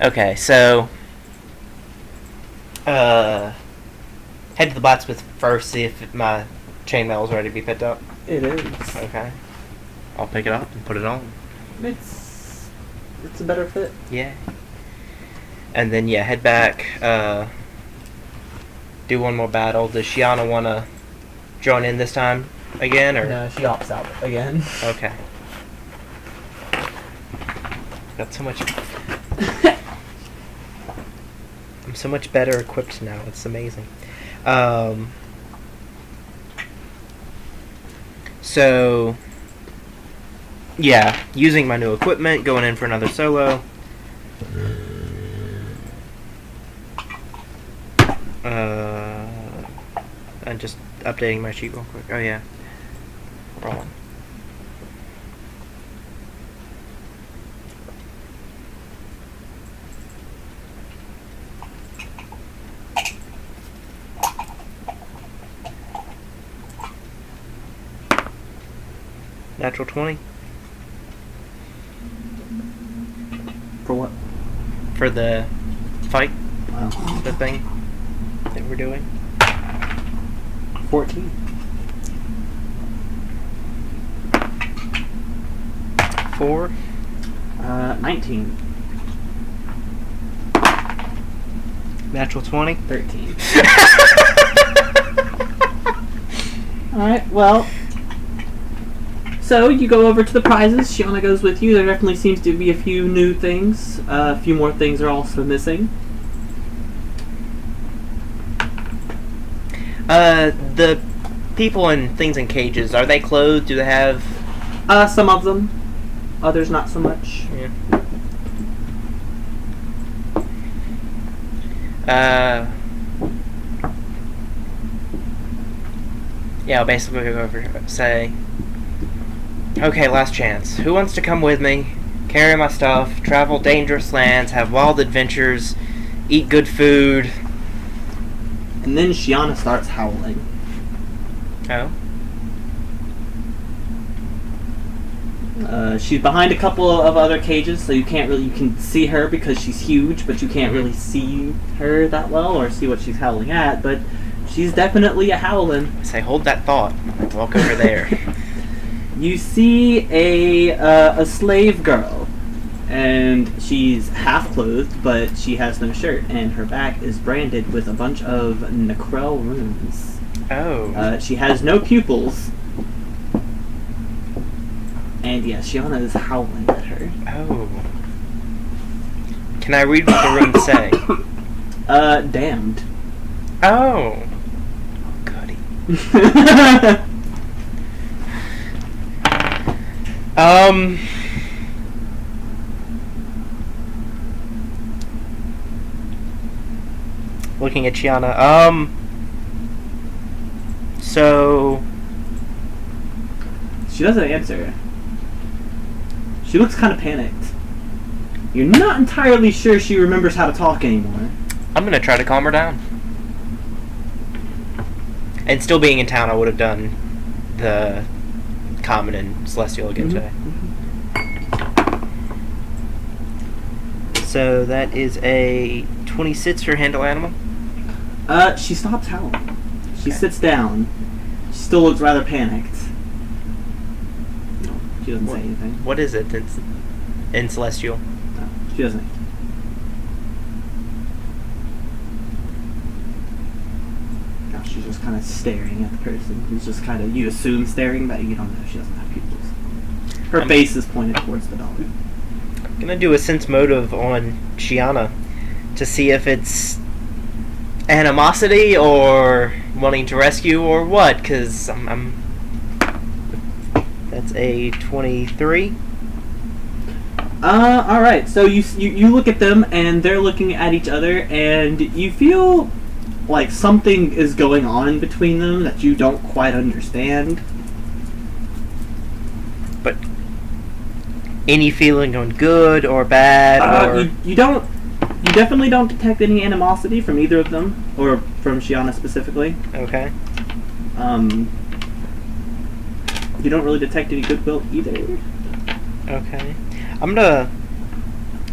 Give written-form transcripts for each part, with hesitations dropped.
Okay, so head to the blacksmith first, see if my chainmail is ready to be picked up. It is. Okay. I'll pick it up and put it on. It's a better fit. Yeah. And then head back, do one more battle. Does Shiana wanna join in this time again, or No, she opts out again. okay. Got so much I'm so much better equipped now. It's amazing. So, using my new equipment, going in for another solo. And just updating my sheet real quick. Oh yeah. Roll on. Natural 20. For what? For the fight, Wow. the thing that we're doing. 14. 4. 19. Natural 20. 13. Alright, well. So, you go over to the prizes. Shiana goes with you. There definitely seems to be a few new things. A few more things are also missing. The people and things in cages, are they clothed? Do they have... Some of them. Others not so much. I'll basically go over and say, okay, last chance. Who wants to come with me, carry my stuff, travel dangerous lands, have wild adventures, eat good food? And then Shiana starts howling. Oh? She's behind a couple of other cages, so you can see her because she's huge, but you can't really see her that well or see what she's howling at, but she's definitely a howling. I say, hold that thought. Walk over there. You see a slave girl, and she's half clothed, but she has no shirt, and her back is branded with a bunch of Necrel runes. Oh. She has no pupils. And yes, Shiana is howling at her. Oh. Can I read what the runes say? Damned. Oh. Goody. Looking at Shiana. So... She doesn't answer. She looks kind of panicked. You're not entirely sure she remembers how to talk anymore. I'm gonna try to calm her down. And still being in town, I would have done the common and celestial again today. So that is a 26 for handle animal. She stops howling. She sits down. She still looks rather panicked. She doesn't say anything. What is it? It's in celestial. No, she doesn't. No, she's just kind of staring at the person who's just kind of, you assume staring, but you don't know she doesn't have pupils. Her face is pointed towards the dog. I'm gonna do a sense motive on Shiana to see if it's animosity or wanting to rescue or what, because I'm that's a 23. Alright, so you look at them, and they're looking at each other, and you feel like something is going on between them that you don't quite understand. But any feeling on good or bad? Or You definitely don't detect any animosity from either of them, or from Shiana specifically. Okay. You don't really detect any goodwill either. Okay. I'm gonna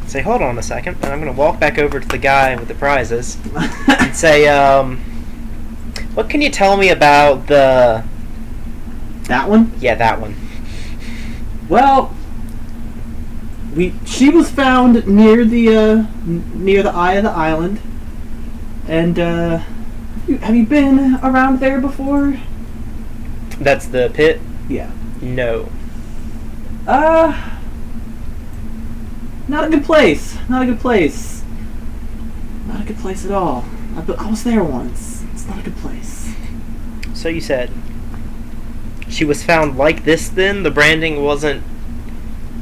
say, hold on a second, and I'm going to walk back over to the guy with the prizes and say, what can you tell me about the... That one? Yeah, that one. Well, she was found near the eye of the island, and have you been around there before? That's the pit? Yeah. No. Not a good place. Not a good place. Not a good place at all. I was there once. It's not a good place. So you said she was found like this then? The branding wasn't...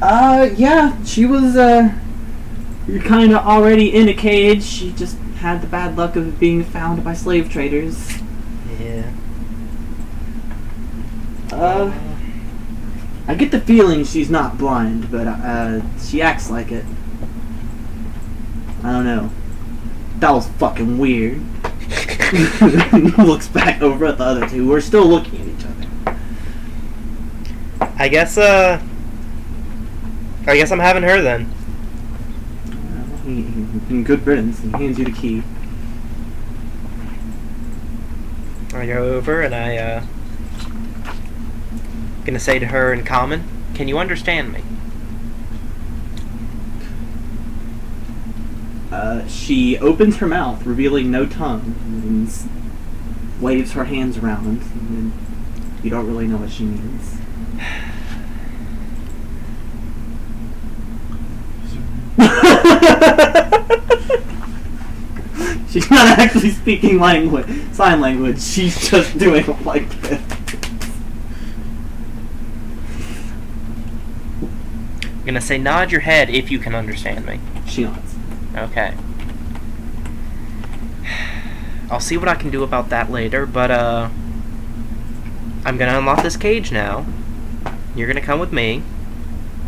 Yeah. She was, you're kind of already in a cage. She just had the bad luck of being found by slave traders. Yeah. I get the feeling she's not blind, but she acts like it. I don't know. That was fucking weird. Looks back over at the other two. We're still looking at each other. I guess I'm having her then. He good riddance. He hands you the key. I go over and I gonna say to her in common, can you understand me? She opens her mouth, revealing no tongue, and waves her hands around, and you don't really know what she means. She's not actually speaking sign language. She's just doing it like this. I'm gonna say nod your head if you can understand me. She nods. Okay. I'll see what I can do about that later, but I'm gonna unlock this cage now. You're gonna come with me.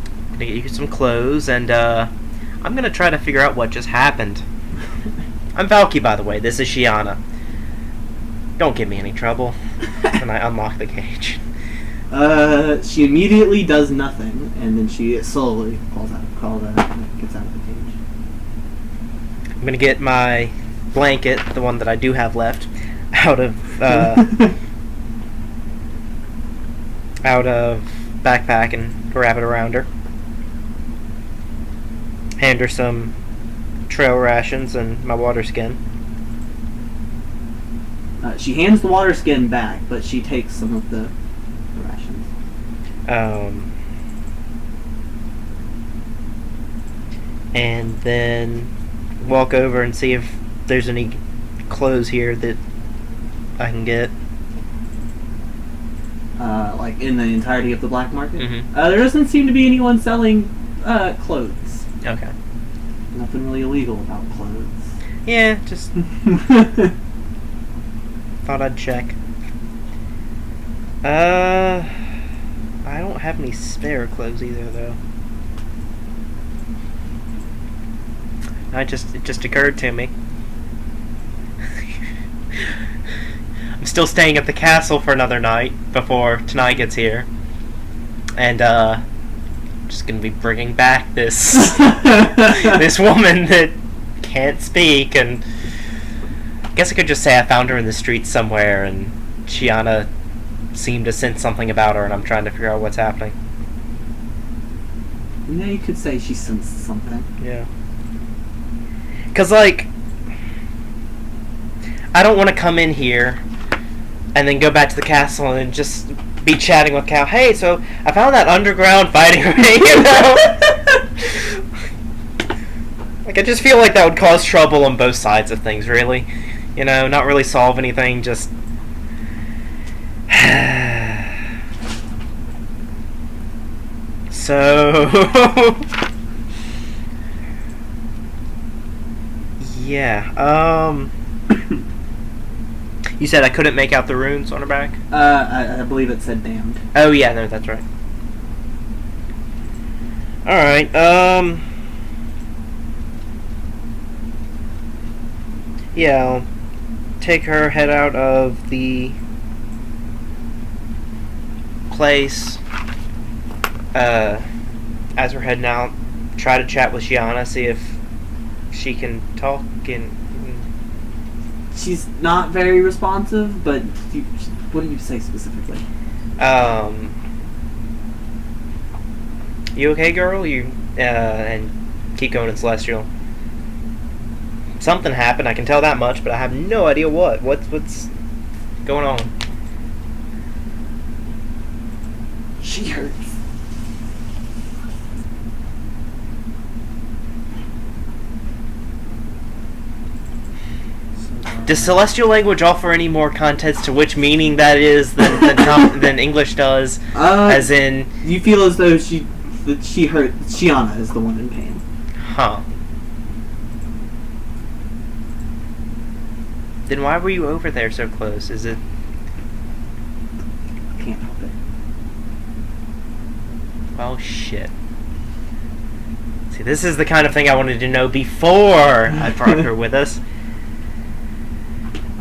I'm gonna get you some clothes, and I'm gonna try to figure out what just happened. I'm Valky, by the way. This is Shiana. Don't give me any trouble. And I unlock the cage. She immediately does nothing, and then she slowly gets out of the cage. I'm gonna get my blanket, the one that I do have left, out of backpack and wrap it around her. Hand her some trail rations and my water skin. She hands the water skin back, but she takes some of the rations. And then walk over and see if there's any clothes here that I can get. Like in the entirety of the black market? Mm-hmm. There doesn't seem to be anyone selling clothes. Okay. Nothing really illegal about clothes. Yeah, just thought I'd check. I don't have any spare clothes either, though. It just occurred to me. I'm still staying at the castle for another night before tonight gets here, and just gonna be bringing back this this woman that can't speak, and I guess I could just say I found her in the streets somewhere, and Shiana seemed to sense something about her, and I'm trying to figure out what's happening. Yeah, you could say she sensed something. Yeah. 'Cause, like, I don't want to come in here and then go back to the castle and just be chatting with Cal. Hey, so I found that underground fighting ring, you know? Like, I just feel like that would cause trouble on both sides of things, really. You know, not really solve anything, just... So... yeah, You said I couldn't make out the runes on her back? I believe it said damned. Oh, yeah, no, that's right. Alright, yeah, I'll take her, head out of the place, as we're heading out, try to chat with Shiana, see if she can talk and... She's not very responsive, but what do you say specifically? You okay, girl? And keep going in Celestial. Something happened, I can tell that much, but I have no idea what. What's going on? She hurts. Does Celestial language offer any more context to which meaning that is than English does? As in, you feel as though she hurt. Shiana is the one in pain. Huh. Then why were you over there so close? Is it? Can't help it. Well, shit. See, this is the kind of thing I wanted to know before I brought her with us.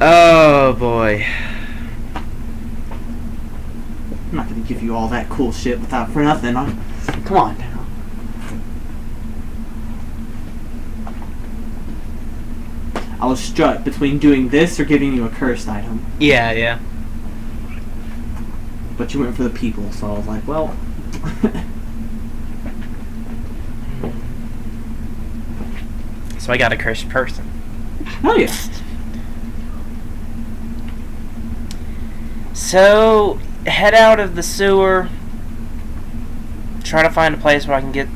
Oh, boy. I'm not gonna give you all that cool shit without for nothing. Come on now. I was struck between doing this or giving you a cursed item. Yeah, yeah. But you went for the people, so I was like, well... So I got a cursed person. Oh yeah. So, head out of the sewer. Try to find a place where I can get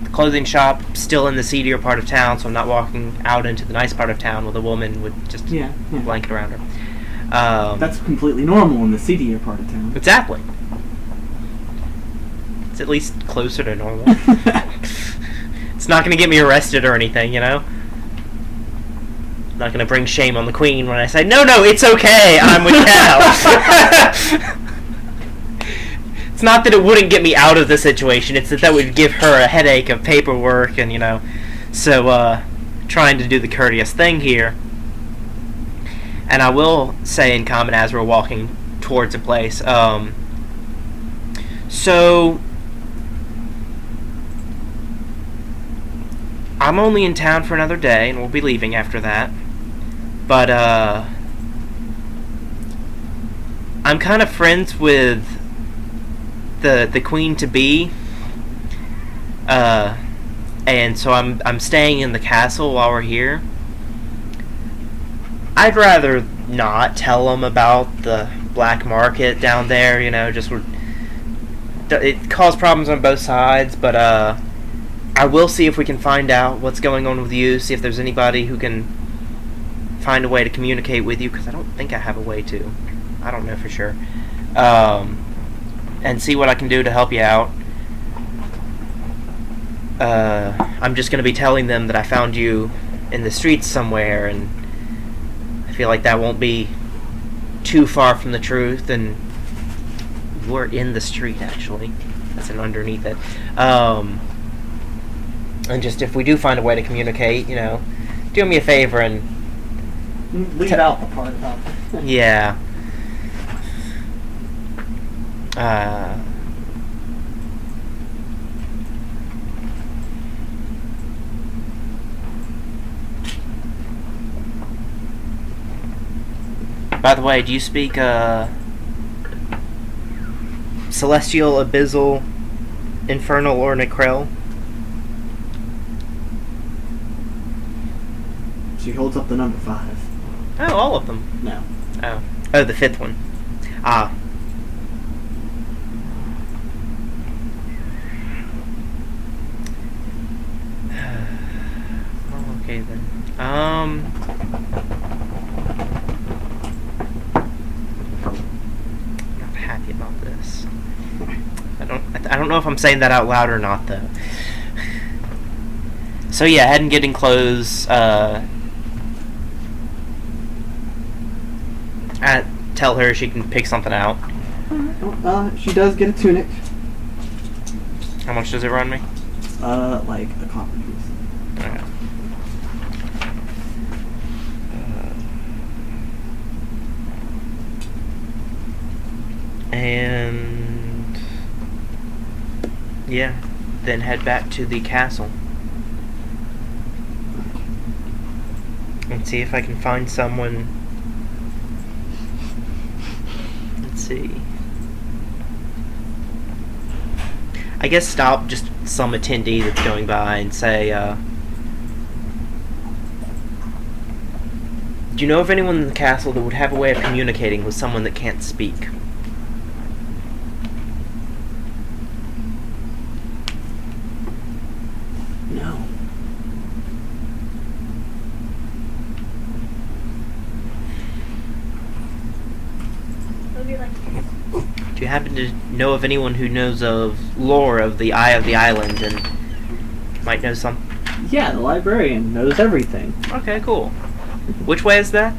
the clothing shop still in the seedier part of town, so I'm not walking out into the nice part of town with a woman with just a blanket around her. That's completely normal in the seedier part of town. Exactly. It's at least closer to normal. It's not going to get me arrested or anything, you know? I'm not going to bring shame on the queen when I say, no, it's okay, I'm with Cal. It's not that it wouldn't get me out of the situation, it's that would give her a headache of paperwork and, you know. So, trying to do the courteous thing here. And I will say in common as we're walking towards a place, so... I'm only in town for another day, and we'll be leaving after that. But, I'm kind of friends with the queen-to-be. And so I'm staying in the castle while we're here. I'd rather not tell them about the black market down there, you know, just... It caused problems on both sides, but, I will see if we can find out what's going on with you, see if there's anybody who can find a way to communicate with you, because I don't think I have a way to. I don't know for sure. And see what I can do to help you out. I'm just going to be telling them that I found you in the streets somewhere, and I feel like that won't be too far from the truth, and we're in the street, actually. That's an underneath it. And just if we do find a way to communicate, you know, do me a favor and... Leave out the part about that. Yeah. By the way, do you speak, Celestial, Abyssal, Infernal, or Necrel? She holds up the number 5. Oh, all of them. No. Oh, the 5th one. Ah. Oh, okay then. I'm not happy about this. I don't know if I'm saying that out loud or not though. So yeah, head and getting clothes. Tell her she can pick something out. She does get a tunic. How much does it run me? Like a copper piece. Okay. And yeah, then head back to the castle and see if I can find someone. Let's see. I guess stop just some attendee that's going by and say, do you know of anyone in the castle that would have a way of communicating with someone that can't speak? No. Do you happen to know of anyone who knows of lore of the Eye of the Island and might know some? Yeah, the librarian knows everything. Okay, cool. Which way is that?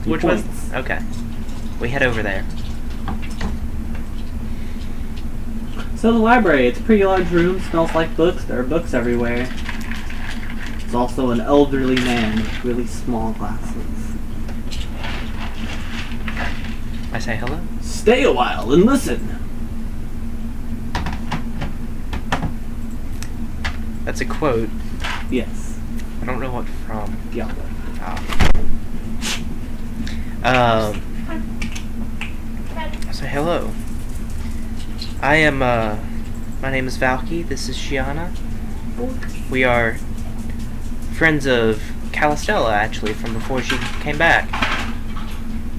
Which way? Points. Okay. We head over there. So the library, it's a pretty large room, smells like books, there are books everywhere. There's also an elderly man with really small glasses. I say hello. Stay a while and listen. That's a quote. Yes. I don't know what from. Yeah. I say hello. I am, my name is Valky, this is Shiana. We are friends of Calistella, actually, from before she came back.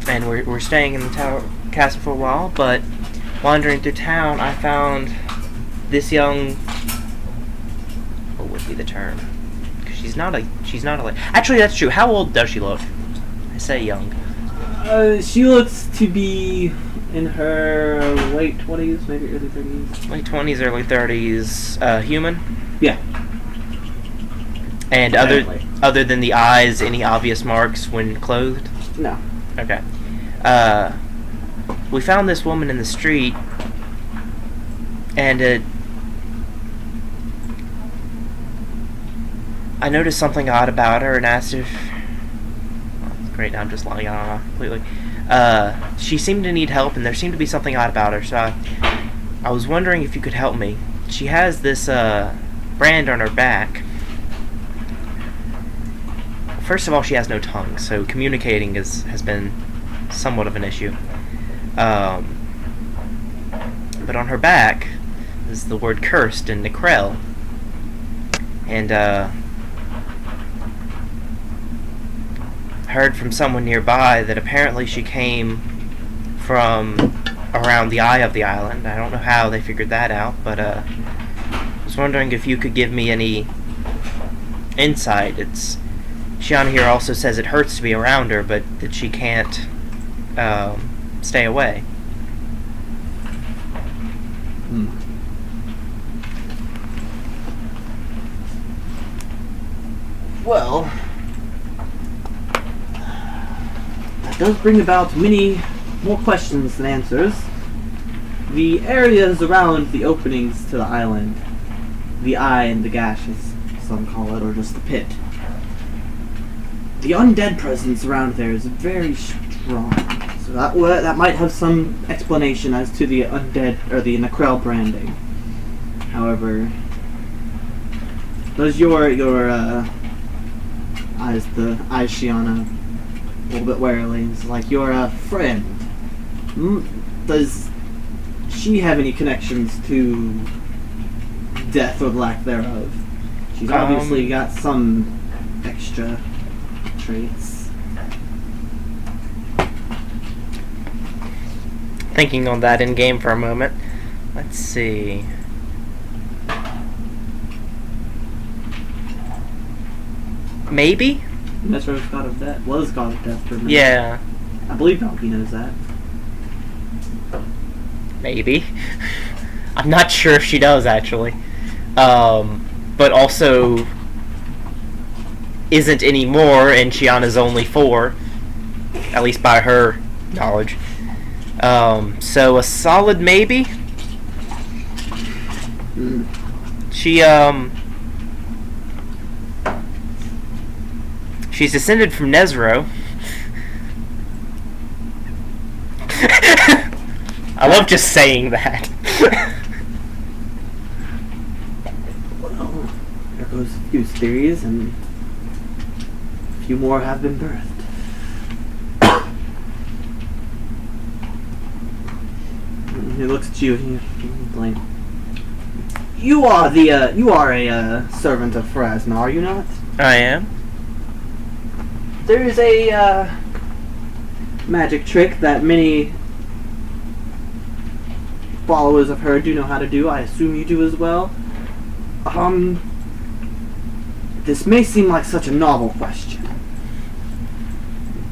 And we're staying in the castle for a while, but wandering through town, I found this young... What would be the term? Because she's not a... Actually, that's true. How old does she look? I say young. She looks to be in her late 20s, maybe early 30s. Late 20s, early 30s. Human? Yeah. And Apparently. other than the eyes, any obvious marks when clothed? No. Okay. We found this woman in the street, and I noticed something odd about her and asked if... Oh, great, now I'm just lying on her completely. She seemed to need help, and there seemed to be something odd about her, so I was wondering if you could help me. She has this brand on her back. First of all, she has no tongue, so communicating has been somewhat of an issue. But on her back is the word cursed in Necrel. And heard from someone nearby that apparently she came from around the eye of the island. I don't know how they figured that out, but I was wondering if you could give me any insight. Shiana here also says it hurts to be around her, but that she can't stay away. Well, that does bring about many more questions than answers. The areas around the openings to the island, the eye and the gash as some call it, or just the pit, the undead presence around there is very strong. So that might have some explanation as to the undead or the Necrel branding. However, does your eyes Shiana a little bit warily? It's like you're a friend. Does she have any connections to death or lack thereof? She's obviously got some extra traits. Thinking on that in game for a moment. Let's see. Maybe? Metro's god of death was god of death for a minute. Yeah. I believe Valky knows that. Maybe. I'm not sure if she does, actually. But also isn't anymore, and Shiana's only 4. At least by her knowledge. So a solid maybe? She's descended from Nezro. I love just saying that. propose a few theories, and a few more have been birthed. He looks at you and he's like, you are a servant of Pharasma, are you not? I am. There is a magic trick that many followers of her do know how to do. I assume you do as well. This may seem like such a novel question,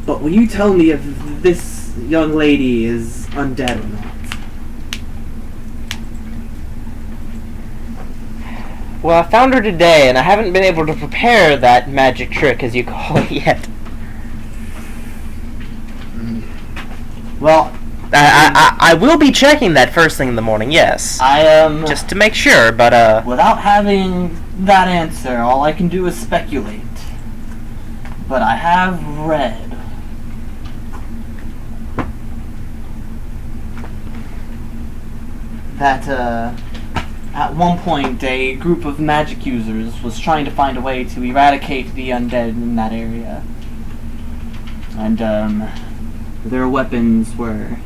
but will you tell me if this young lady is undead or not? Well, I found her today, and I haven't been able to prepare that magic trick, as you call it, yet. Well, I will be checking that first thing in the morning, yes. I am... Just to make sure, but, Without having that answer, all I can do is speculate. But I have read that, at one point, a group of magic users was trying to find a way to eradicate the undead in that area. And, their weapons were,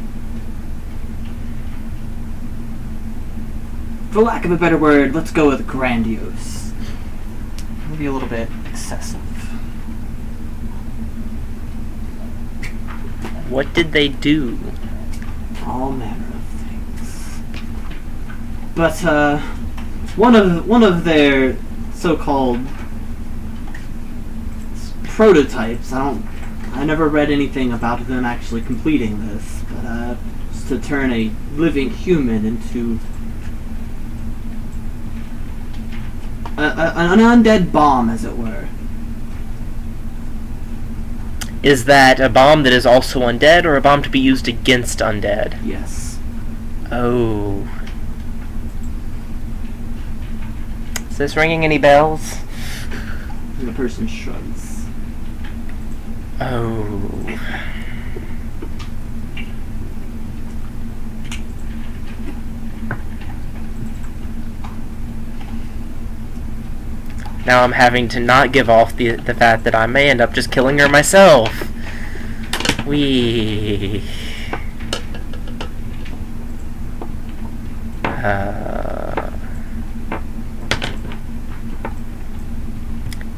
for lack of a better word, let's go with grandiose. Maybe a little bit excessive. what did they do? All manner of things. But, one of their so-called prototypes, I never read anything about them actually completing this, but, just to turn a living human into an undead bomb, as it were. Is that a bomb that is also undead, or a bomb to be used against undead? Yes. Oh. Is this ringing any bells? And the person shrugs. Oh. Now I'm having to not give off the fact that I may end up just killing her myself. Wee.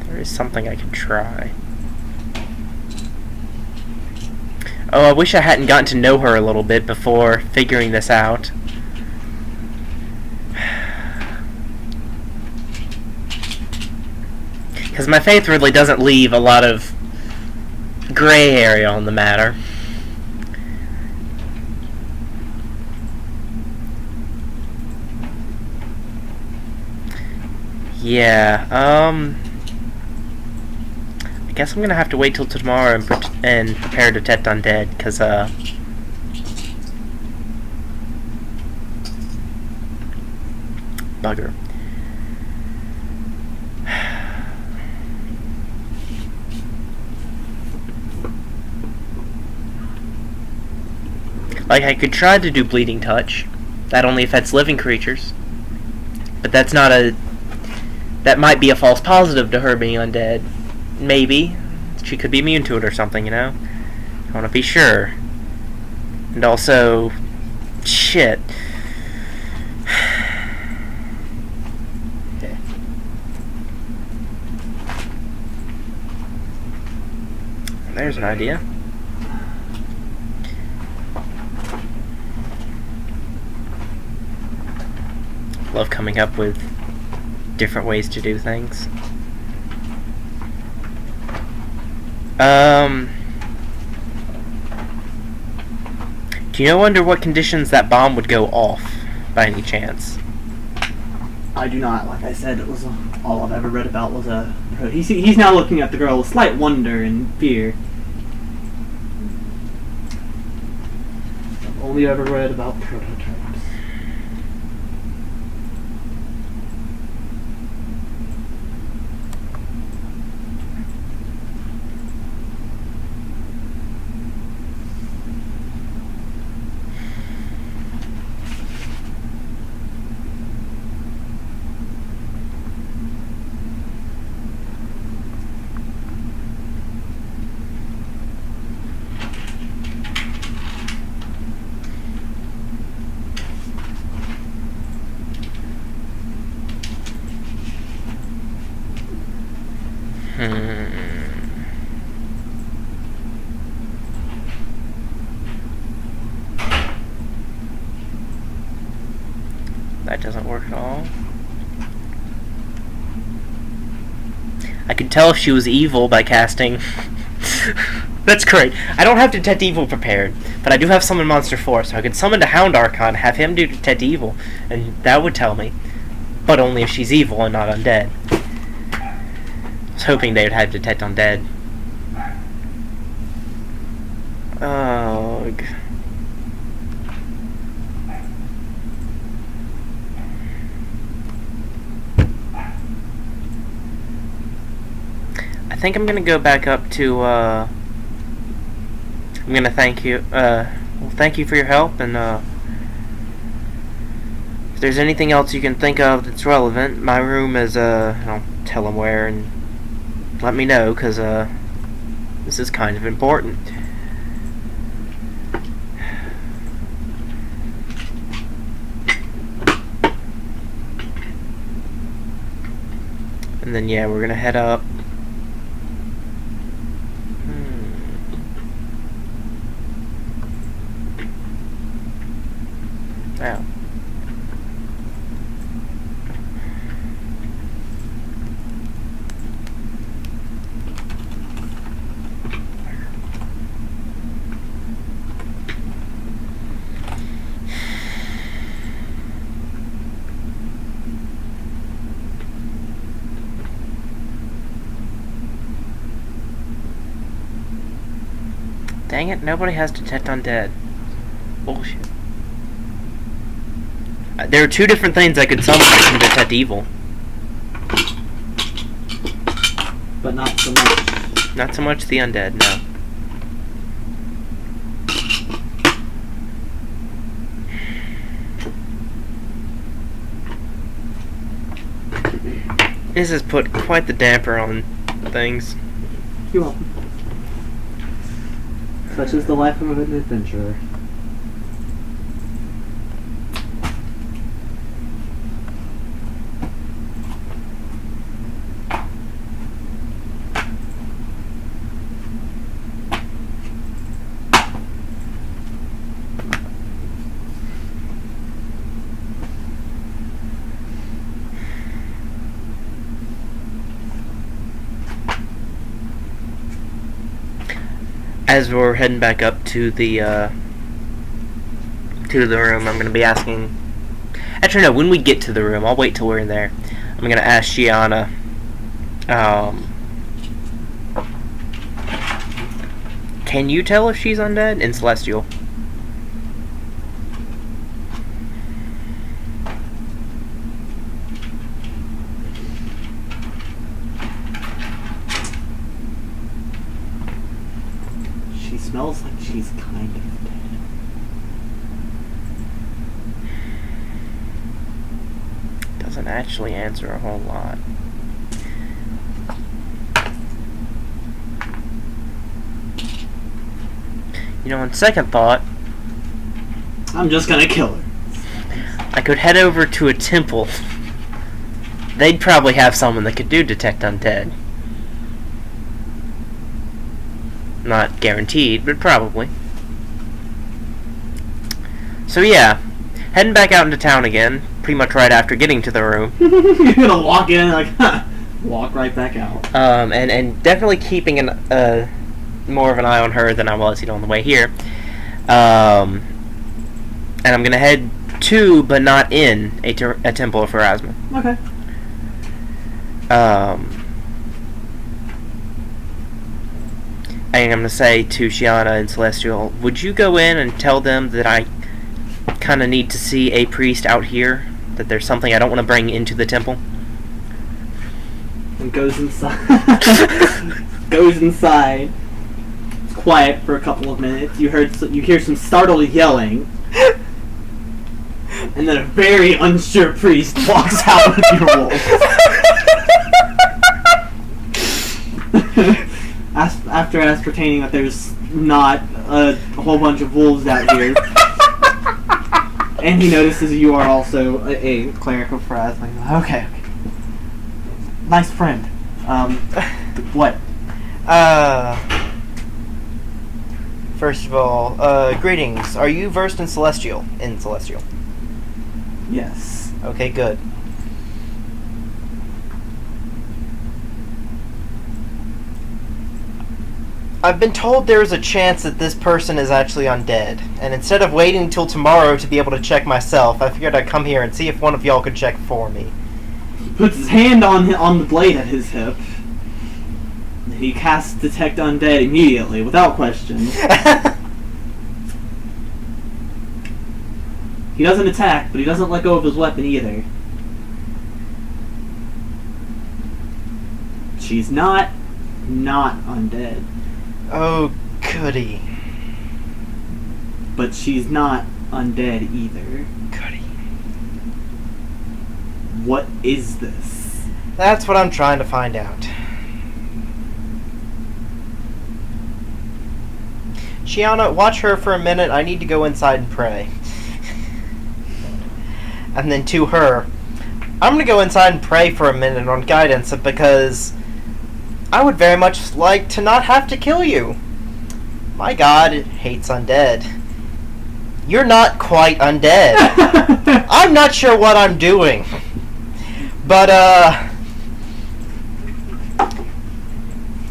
There is something I could try. Oh, I wish I hadn't gotten to know her a little bit before figuring this out. Because my faith really doesn't leave a lot of gray area on the matter. Yeah, I guess I'm gonna have to wait till tomorrow and prepare to detect undead, because, bugger. Like, I could try to do Bleeding Touch. That only affects living creatures. But that's not a... That might be a false positive to her being undead. Maybe. She could be immune to it or something, you know? I want to be sure. And also... Shit. Okay. There's an idea. Love coming up with different ways to do things. Do you know under what conditions that bomb would go off, by any chance? I do not. Like I said, it was all I've ever read about was a... He's now looking at the girl with slight wonder and fear. I've only ever read about prototypes. That doesn't work at all. I could tell if she was evil by casting. That's great. I don't have Detect Evil prepared, but I do have Summon Monster 4, so I could summon the Hound Archon, have him do Detect Evil, and that would tell me. But only if she's evil and not undead. I was hoping they would have Detect Undead. Ugh. I think I'm gonna go back up to, I'm gonna thank you, well, thank you for your help, and, if there's anything else you can think of that's relevant, my room is, I'll tell them where, and let me know, because, this is kind of important. And then, yeah, we're gonna head up. Wow. Dang it, nobody has Detect Undead. Bullshit. There are two different things I could summon that can Detect Evil. But not so much. Not so much the Undead, no. This has put quite the damper on things. You're welcome. Such is the life of an adventurer. As we're heading back up to the room, I'm gonna be asking. Actually, no. When we get to the room, I'll wait till we're in there. I'm gonna ask Gianna. Can you tell if she's undead in Celestial? Smells like she's kind of dead. Doesn't actually answer a whole lot. You know, on second thought, I'm just gonna kill her. I could head over to a temple. They'd probably have someone that could do Detect Undead. Not guaranteed, but probably. So yeah, heading back out into town again, pretty much right after getting to the room. You're gonna walk in like, walk right back out. And definitely keeping an more of an eye on her than I was, on the way here. And I'm gonna head to, but not in, a temple of Pharasma. Okay. I'm going to say to Gianna and Celestial, would you go in and tell them that I kind of need to see a priest out here? That there's something I don't want to bring into the temple? And goes inside. Goes inside. It's quiet for a couple of minutes. You hear some startled yelling. And then a very unsure priest walks out with your wolf. After ascertaining that there's not a whole bunch of wolves out here. And he notices you are also a cleric of Pharasma. Okay. Nice friend. What? First of all, greetings. Are you versed in Celestial? Yes. Okay, good. I've been told there's a chance that this person is actually undead, and instead of waiting until tomorrow to be able to check myself, I figured I'd come here and see if one of y'all could check for me. He puts his hand on the blade at his hip. He casts Detect Undead immediately, without question. He doesn't attack, but he doesn't let go of his weapon either. She's not undead. Oh, goody. But she's not undead either. Goody. What is this? That's what I'm trying to find out. Shiana, watch her for a minute. I need to go inside and pray. And then to her, I'm going to go inside and pray for a minute on guidance because I would very much like to not have to kill you. My god hates undead. You're not quite undead. I'm not sure what I'm doing. But,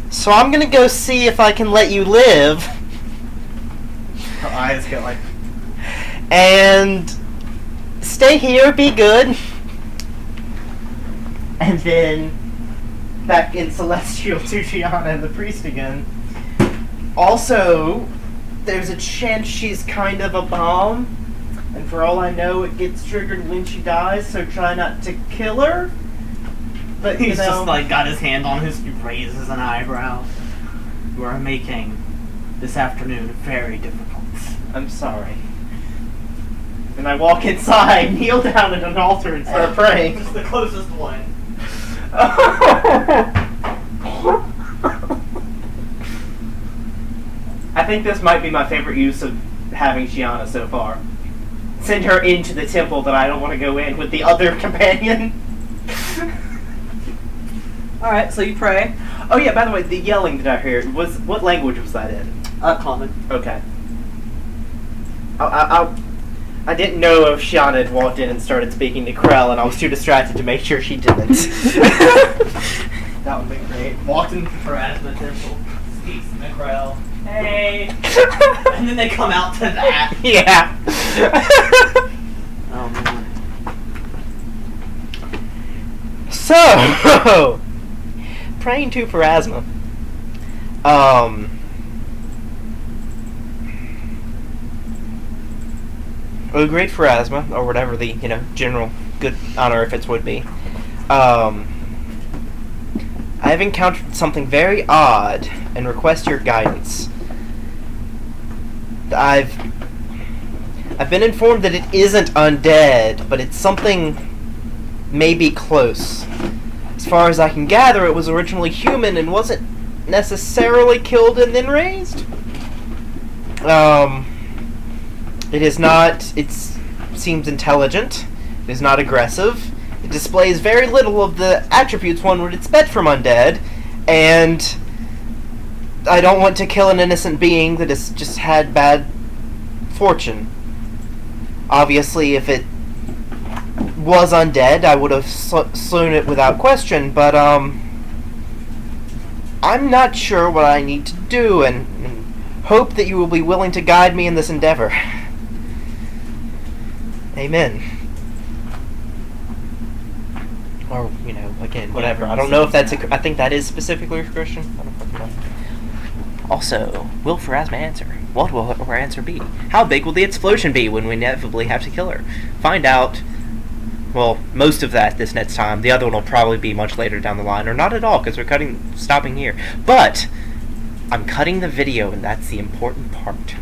so I'm going to go see if I can let you live. Her eyes get like... And stay here, be good. And then back in Celestial to Gianna and the priest again. Also, there's a chance she's kind of a bomb. And for all I know, it gets triggered when she dies, so try not to kill her. But He's just like got his hand on he raises an eyebrow. You are making this afternoon very difficult. I'm sorry. And I walk inside, kneel down at an altar, and start praying. Just the closest one. I think this might be my favorite use of having Shiana so far. Send her into the temple that I don't want to go in with the other companion. Alright, so you pray. Oh yeah, by the way, the yelling that I heard, what language was that in? Common. Okay. I didn't know if Shiana had walked in and started speaking to Krell, and I was too distracted to make sure she didn't. That would be great. Walked into the Pharasma temple, speaks to Krell. Hey! And then they come out to that. Yeah. Oh man. So, praying to Pharasma. Oh, great Pharasma, or whatever the, general good honorifics would be. I have encountered something very odd and request your guidance. I've been informed that it isn't undead, but it's something maybe close. As far as I can gather, it was originally human and wasn't necessarily killed and then raised. It is not, it seems intelligent, it is not aggressive, it displays very little of the attributes one would expect from undead, and I don't want to kill an innocent being that has just had bad fortune. Obviously, if it was undead, I would have slain it without question, but, I'm not sure what I need to do, and hope that you will be willing to guide me in this endeavor. Amen. Or, again, whatever. I don't know if that's I think that is specifically for Christian. I don't fucking know. Also, will Pharasma answer? What will her answer be? How big will the explosion be when we inevitably have to kill her? Find out, well, most of that this next time. The other one will probably be much later down the line, or not at all, because we're stopping here. But I'm cutting the video, and that's the important part.